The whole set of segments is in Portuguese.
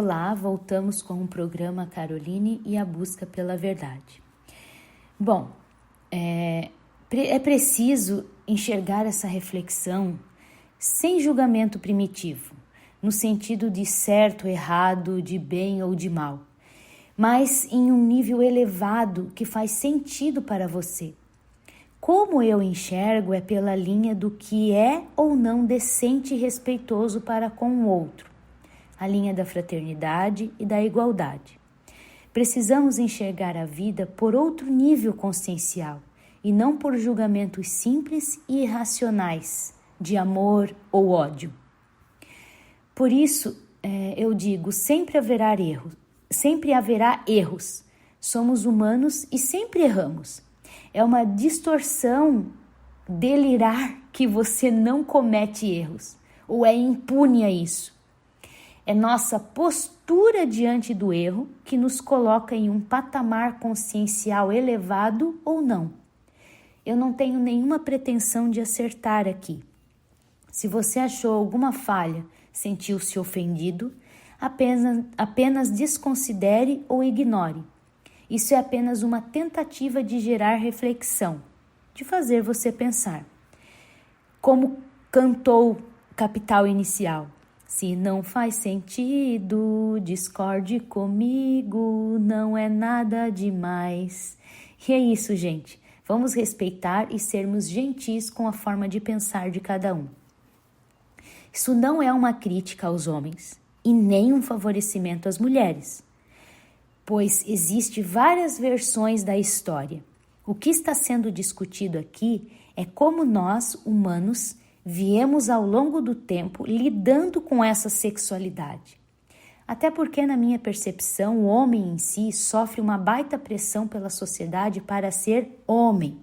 Olá, voltamos com o programa Caroline e a busca pela verdade. Bom, é preciso enxergar essa reflexão sem julgamento primitivo, no sentido de certo, errado, de bem ou de mal, mas em um nível elevado que faz sentido para você. Como eu enxergo é pela linha do que é ou não decente e respeitoso para com o outro, a linha da fraternidade e da igualdade. Precisamos enxergar a vida por outro nível consciencial e não por julgamentos simples e irracionais de amor ou ódio. Por isso, eu digo, sempre haverá erros. Somos humanos e sempre erramos. É uma distorção delirar que você não comete erros ou é impune a isso. É nossa postura diante do erro que nos coloca em um patamar consciencial elevado ou não. Eu não tenho nenhuma pretensão de acertar aqui. Se você achou alguma falha, sentiu-se ofendido, apenas desconsidere ou ignore. Isso é apenas uma tentativa de gerar reflexão, de fazer você pensar. Como cantou Capital Inicial. Se não faz sentido, discorde comigo, não é nada demais. E é isso, gente. Vamos respeitar e sermos gentis com a forma de pensar de cada um. Isso não é uma crítica aos homens e nem um favorecimento às mulheres, pois existem várias versões da história. O que está sendo discutido aqui é como nós, humanos, viemos ao longo do tempo lidando com essa sexualidade. Até porque, na minha percepção, o homem em si sofre uma baita pressão pela sociedade para ser homem,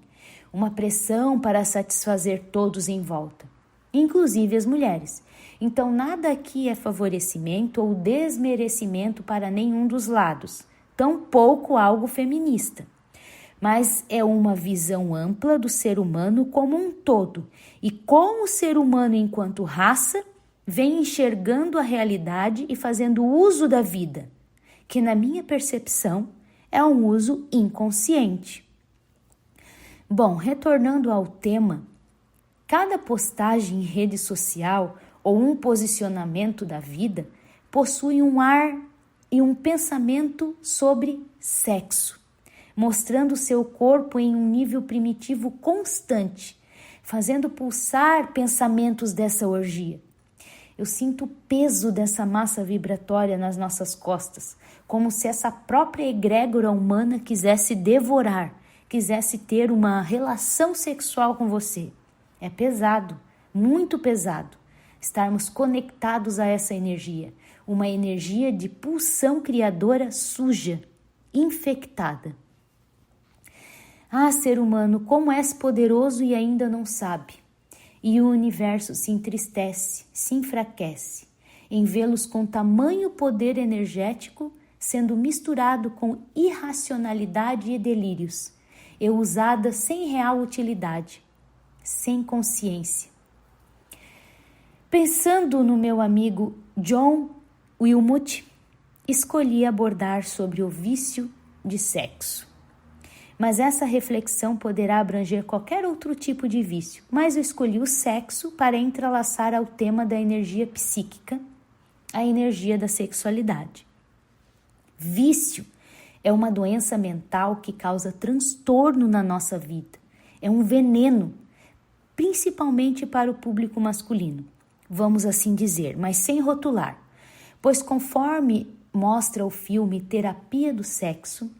uma pressão para satisfazer todos em volta, inclusive as mulheres. Então, nada aqui é favorecimento ou desmerecimento para nenhum dos lados, tampouco algo feminista. Mas é uma visão ampla do ser humano como um todo e como o ser humano, enquanto raça, vem enxergando a realidade e fazendo uso da vida, que na minha percepção é um uso inconsciente. Bom, retornando ao tema, cada postagem em rede social ou um posicionamento da vida possui um ar e um pensamento sobre sexo, mostrando seu corpo em um nível primitivo constante, fazendo pulsar pensamentos dessa orgia. Eu sinto o peso dessa massa vibratória nas nossas costas, como se essa própria egrégora humana quisesse devorar, quisesse ter uma relação sexual com você. É pesado, muito pesado, estarmos conectados a essa energia, uma energia de pulsão criadora suja, infectada. Ah, ser humano, como és poderoso e ainda não sabe. E o universo se entristece, se enfraquece, em vê-los com tamanho poder energético sendo misturado com irracionalidade e delírios, e usada sem real utilidade, sem consciência. Pensando no meu amigo John Wilmot, escolhi abordar sobre o vício de sexo. Mas essa reflexão poderá abranger qualquer outro tipo de vício, mas eu escolhi o sexo para entrelaçar ao tema da energia psíquica, a energia da sexualidade. Vício é uma doença mental que causa transtorno na nossa vida. É um veneno, principalmente para o público masculino, vamos assim dizer, mas sem rotular, pois conforme mostra o filme Terapia do Sexo,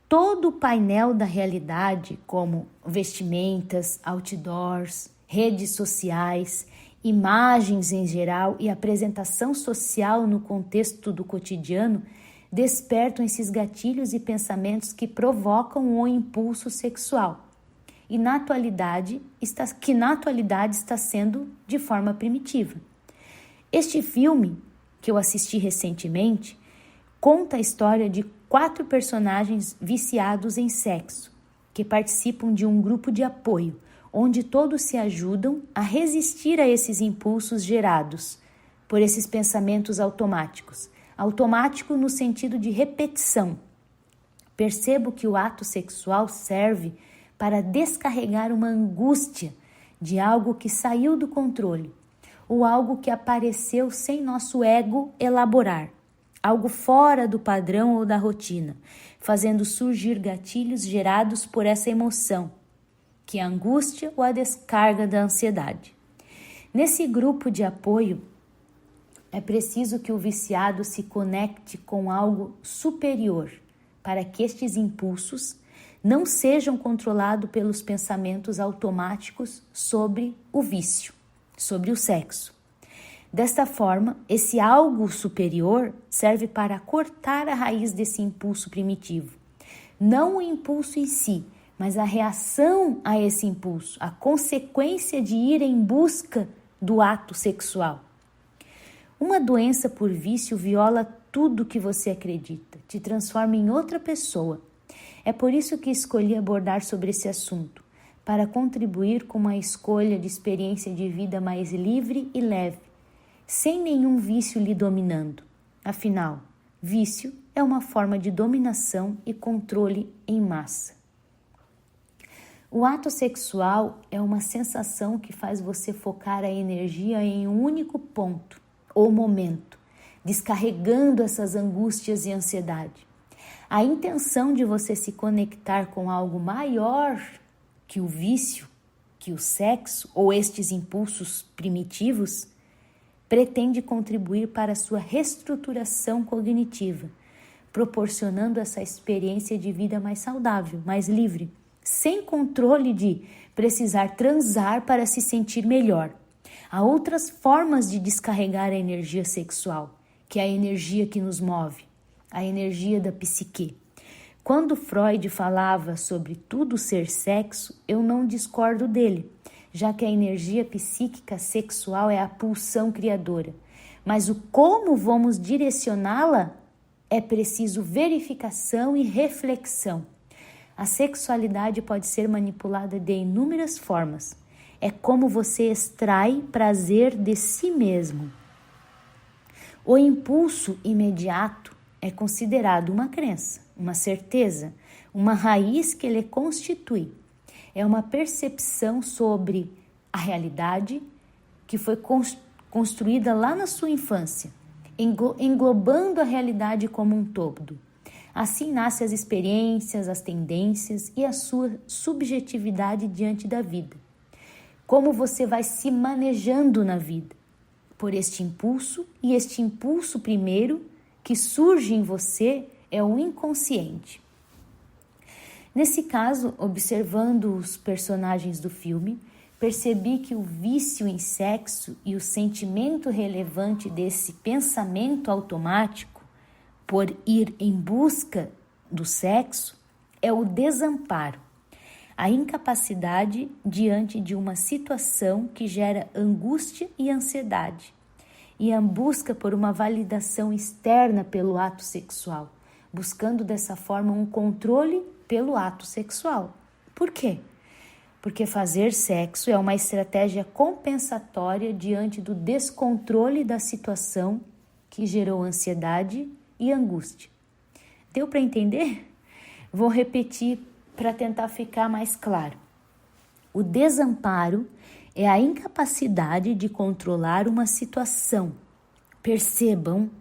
todo o painel da realidade, como vestimentas, outdoors, redes sociais, imagens em geral e apresentação social no contexto do cotidiano, despertam esses gatilhos e pensamentos que provocam o impulso sexual. E na atualidade está sendo de forma primitiva. Este filme, que eu assisti recentemente, conta a história de 4 personagens viciados em sexo, que participam de um grupo de apoio, onde todos se ajudam a resistir a esses impulsos gerados por esses pensamentos automáticos, automático no sentido de repetição. Percebo que o ato sexual serve para descarregar uma angústia de algo que saiu do controle, ou algo que apareceu sem nosso ego elaborar, algo fora do padrão ou da rotina, fazendo surgir gatilhos gerados por essa emoção, que é a angústia ou a descarga da ansiedade. Nesse grupo de apoio, é preciso que o viciado se conecte com algo superior, para que estes impulsos não sejam controlados pelos pensamentos automáticos sobre o vício, sobre o sexo. Desta forma, esse algo superior serve para cortar a raiz desse impulso primitivo. Não o impulso em si, mas a reação a esse impulso, a consequência de ir em busca do ato sexual. Uma doença por vício viola tudo que você acredita, te transforma em outra pessoa. É por isso que escolhi abordar sobre esse assunto, para contribuir com uma escolha de experiência de vida mais livre e leve, sem nenhum vício lhe dominando. Afinal, vício é uma forma de dominação e controle em massa. O ato sexual é uma sensação que faz você focar a energia em um único ponto ou momento, descarregando essas angústias e ansiedade. A intenção de você se conectar com algo maior que o vício, que o sexo ou estes impulsos primitivos, pretende contribuir para a sua reestruturação cognitiva, proporcionando essa experiência de vida mais saudável, mais livre, sem controle de precisar transar para se sentir melhor. Há outras formas de descarregar a energia sexual, que é a energia que nos move, a energia da psique. Quando Freud falava sobre tudo ser sexo, eu não discordo dele, já que a energia psíquica sexual é a pulsão criadora. Mas o como vamos direcioná-la é preciso verificação e reflexão. A sexualidade pode ser manipulada de inúmeras formas. É como você extrai prazer de si mesmo. O impulso imediato é considerado uma crença, uma certeza, uma raiz que ele constitui. É uma percepção sobre a realidade que foi construída lá na sua infância, englobando a realidade como um todo. Assim nascem as experiências, as tendências e a sua subjetividade diante da vida. Como você vai se manejando na vida por este impulso, e este impulso primeiro que surge em você é o inconsciente. Nesse caso, observando os personagens do filme, percebi que o vício em sexo e o sentimento relevante desse pensamento automático por ir em busca do sexo é o desamparo, a incapacidade diante de uma situação que gera angústia e ansiedade, e a busca por uma validação externa pelo ato sexual, buscando dessa forma um controle pelo ato sexual. Por quê? Porque fazer sexo é uma estratégia compensatória diante do descontrole da situação que gerou ansiedade e angústia. Deu para entender? Vou repetir para tentar ficar mais claro. O desamparo é a incapacidade de controlar uma situação. Percebam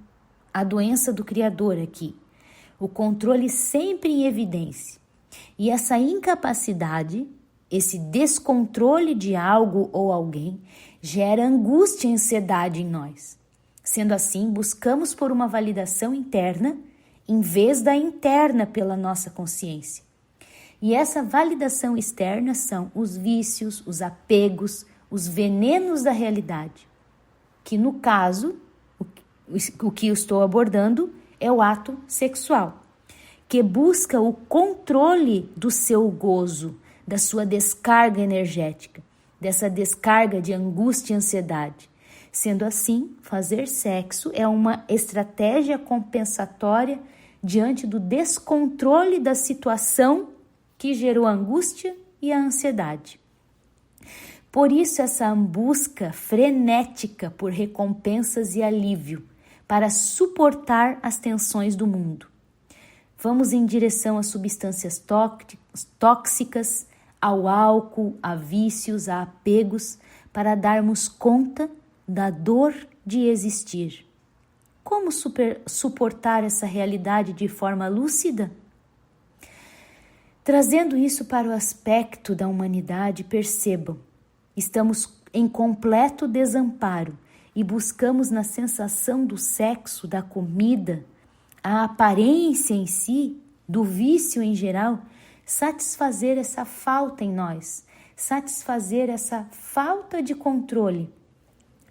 a doença do Criador aqui. O controle sempre em evidência. E essa incapacidade, esse descontrole de algo ou alguém, gera angústia e ansiedade em nós. Sendo assim, buscamos por uma validação interna, em vez da interna pela nossa consciência. E essa validação externa são os vícios, os apegos, os venenos da realidade. Que no caso, o que eu estou abordando é o ato sexual, que busca o controle do seu gozo, da sua descarga energética, dessa descarga de angústia e ansiedade. Sendo assim, fazer sexo é uma estratégia compensatória diante do descontrole da situação que gerou a angústia e a ansiedade. Por isso, essa busca frenética por recompensas e alívio, para suportar as tensões do mundo. Vamos em direção a substâncias tóxicas, ao álcool, a vícios, a apegos, para darmos conta da dor de existir. Como suportar essa realidade de forma lúcida? Trazendo isso para o aspecto da humanidade, percebam, estamos em completo desamparo e buscamos na sensação do sexo, da comida, a aparência em si, do vício em geral, satisfazer essa falta em nós, satisfazer essa falta de controle,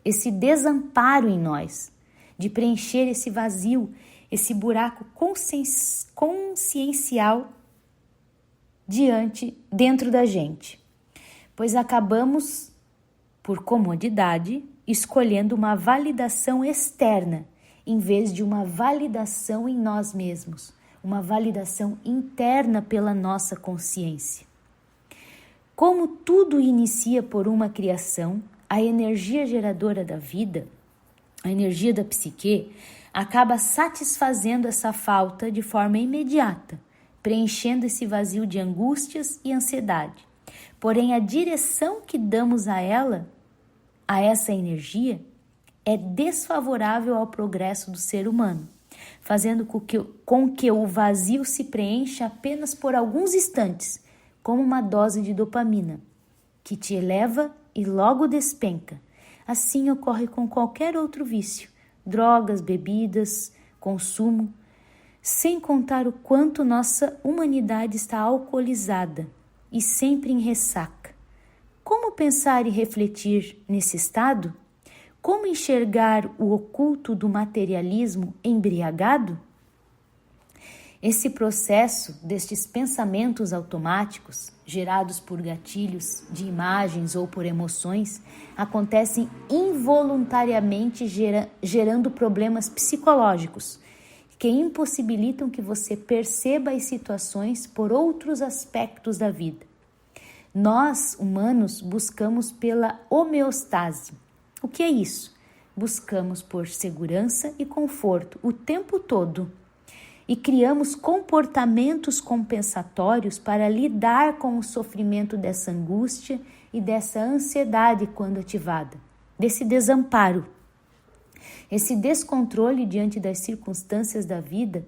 esse desamparo em nós, de preencher esse vazio, esse buraco consciencial dentro da gente, pois acabamos, por comodidade, escolhendo uma validação externa, em vez de uma validação em nós mesmos, uma validação interna pela nossa consciência. Como tudo inicia por uma criação, a energia geradora da vida, a energia da psique, acaba satisfazendo essa falta de forma imediata, preenchendo esse vazio de angústias e ansiedade. Porém, a direção que damos a ela, a essa energia, é desfavorável ao progresso do ser humano, fazendo com que o vazio se preencha apenas por alguns instantes, como uma dose de dopamina, que te eleva e logo despenca. Assim ocorre com qualquer outro vício, drogas, bebidas, consumo, sem contar o quanto nossa humanidade está alcoolizada e sempre em ressaca. Como pensar e refletir nesse estado? Como enxergar o oculto do materialismo embriagado? Esse processo destes pensamentos automáticos, gerados por gatilhos de imagens ou por emoções, acontecem involuntariamente gerando problemas psicológicos, que impossibilitam que você perceba as situações por outros aspectos da vida. Nós, humanos, buscamos pela homeostase. O que é isso? Buscamos por segurança e conforto o tempo todo e criamos comportamentos compensatórios para lidar com o sofrimento dessa angústia e dessa ansiedade quando ativada, desse desamparo. Esse descontrole diante das circunstâncias da vida,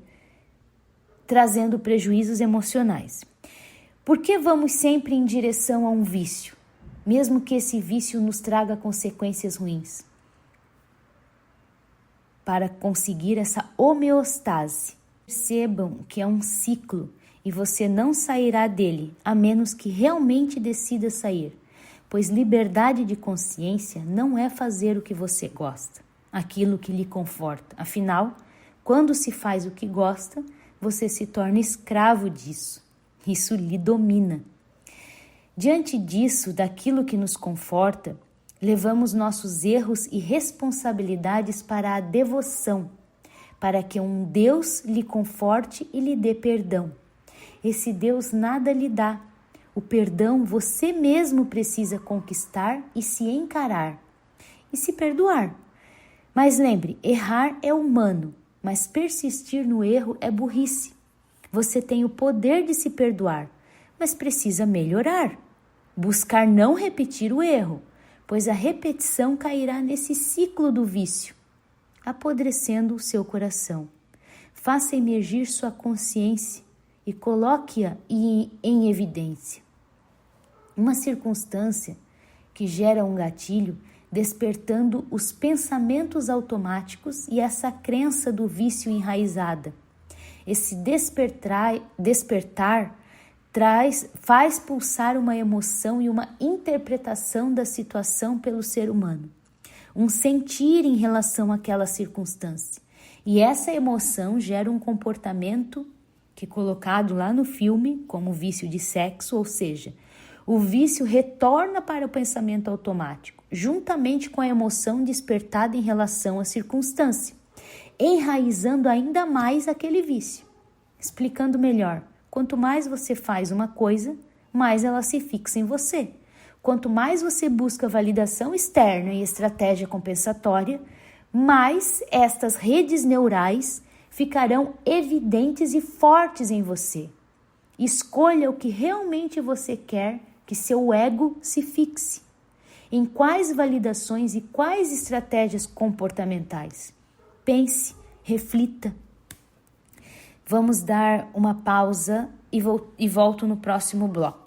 trazendo prejuízos emocionais. Por que vamos sempre em direção a um vício, mesmo que esse vício nos traga consequências ruins? Para conseguir essa homeostase. Percebam que é um ciclo e você não sairá dele, a menos que realmente decida sair, pois liberdade de consciência não é fazer o que você gosta, aquilo que lhe conforta. Afinal, quando se faz o que gosta, você se torna escravo disso. Isso lhe domina. Diante disso, daquilo que nos conforta, levamos nossos erros e responsabilidades para a devoção, para que um Deus lhe conforte e lhe dê perdão. Esse Deus nada lhe dá. O perdão você mesmo precisa conquistar e se encarar e se perdoar. Mas lembre, errar é humano, mas persistir no erro é burrice. Você tem o poder de se perdoar, mas precisa melhorar. Buscar não repetir o erro, pois a repetição cairá nesse ciclo do vício, apodrecendo o seu coração. Faça emergir sua consciência e coloque-a em evidência. Uma circunstância que gera um gatilho, despertando os pensamentos automáticos e essa crença do vício enraizada. Esse despertar faz pulsar uma emoção e uma interpretação da situação pelo ser humano, um sentir em relação àquela circunstância. E essa emoção gera um comportamento que, colocado lá no filme como vício de sexo, ou seja, o vício retorna para o pensamento automático, juntamente com a emoção despertada em relação à circunstância, enraizando ainda mais aquele vício. Explicando melhor, quanto mais você faz uma coisa, mais ela se fixa em você. Quanto mais você busca validação externa e estratégia compensatória, mais estas redes neurais ficarão evidentes e fortes em você. Escolha o que realmente você quer que seu ego se fixe. Em quais validações e quais estratégias comportamentais? Pense, reflita. Vamos dar uma pausa e volto no próximo bloco.